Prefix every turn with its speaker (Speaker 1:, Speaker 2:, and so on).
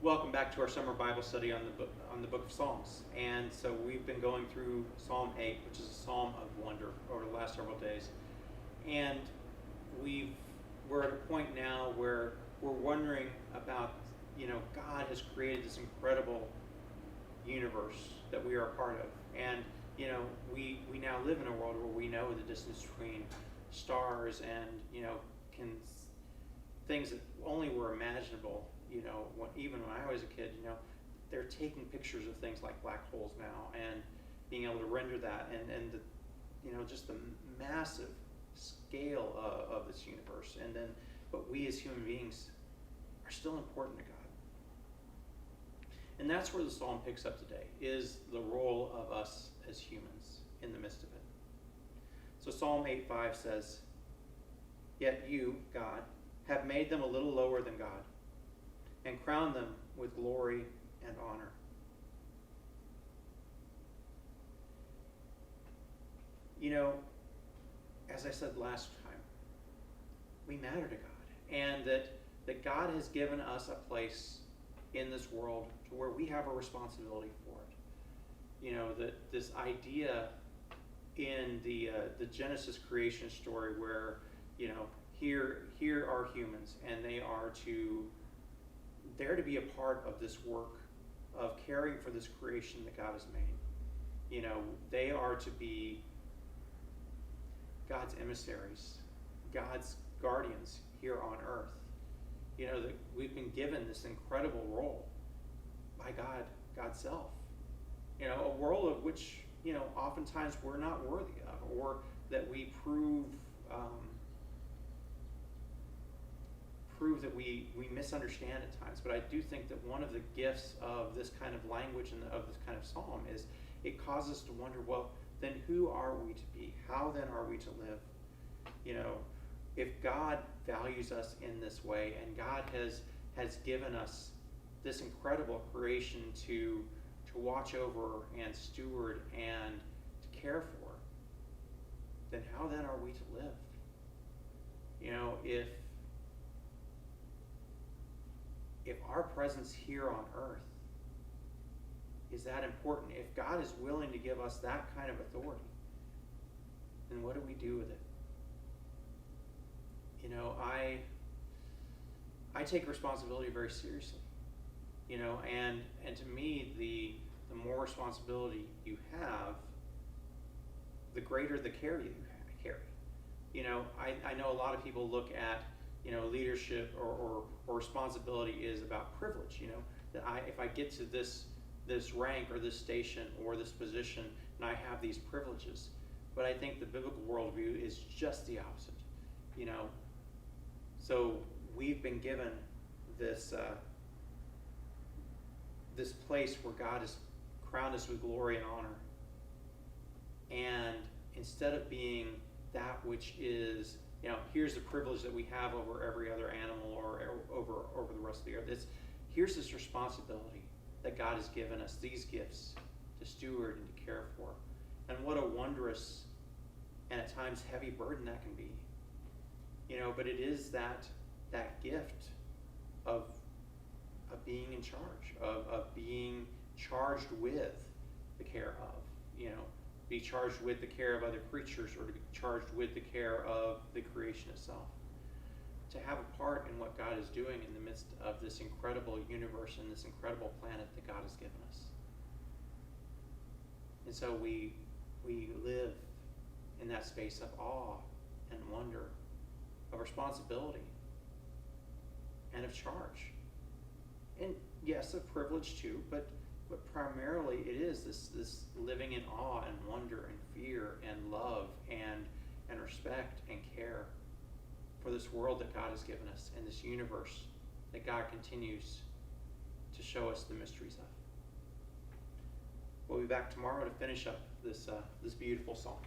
Speaker 1: Welcome back to our summer Bible study on the book of Psalms. And so we've been going through Psalm 8, which is a psalm of wonder over the last several days. And we're at a point now where we're wondering about, God has created this incredible universe that we are a part of. And, we now live in a world where we know the distance between stars and, can things that only were imaginable, even when I was a kid, they're taking pictures of things like black holes now and being able to render that and the, just the massive scale of this universe. And then, but we as human beings are still important to God. And that's where the psalm picks up today, is the role of us as humans in the midst of it. So Psalm 8:5 says, "Yet you, God, have made them a little lower than God, and crowned them with glory and honor." As I said last time, we matter to God, and that God has given us a place in this world to where we have a responsibility for it. That this idea in the Genesis creation story where, here are humans, and they're to be a part of this work of caring for this creation that God has made. They are to be God's emissaries, God's guardians here on earth. That we've been given this incredible role by God's self. A role of which, oftentimes we're not worthy of, or that we prove that we misunderstand at times. But I do think that one of the gifts of this kind of language and of this kind of psalm is it causes us to wonder, well, then who are we to be? How then are we to live? If God values us in this way, and God has given us this incredible creation to watch over and steward and to care for, then how then are we to live? If our presence here on earth is that important, if God is willing to give us that kind of authority, then what do we do with it? I take responsibility very seriously. And to me, the more responsibility you have, the greater the care you carry. I know a lot of people look at, leadership or responsibility is about privilege. That if I get to this rank or this station or this position, and I have these privileges. But I think the biblical worldview is just the opposite. So we've been given this this place where God has crowned us with glory and honor. And instead of being that which is, here's the privilege that we have over every other animal or over the rest of the earth. Here's this responsibility that God has given us, these gifts to steward and to care for. And what a wondrous and at times heavy burden that can be. But it is that gift of being in charge, of being charged with the care of, be charged with the care of other creatures, or to be charged with the care of the creation itself. To have a part in what God is doing in the midst of this incredible universe and this incredible planet that God has given us. And so we live in that space of awe and wonder, of responsibility, and of charge. And yes, of privilege too, but primarily it is this living in awe and wonder and fear and love and respect and care for this world that God has given us and this universe that God continues to show us the mysteries of. We'll be back tomorrow to finish up this beautiful psalm.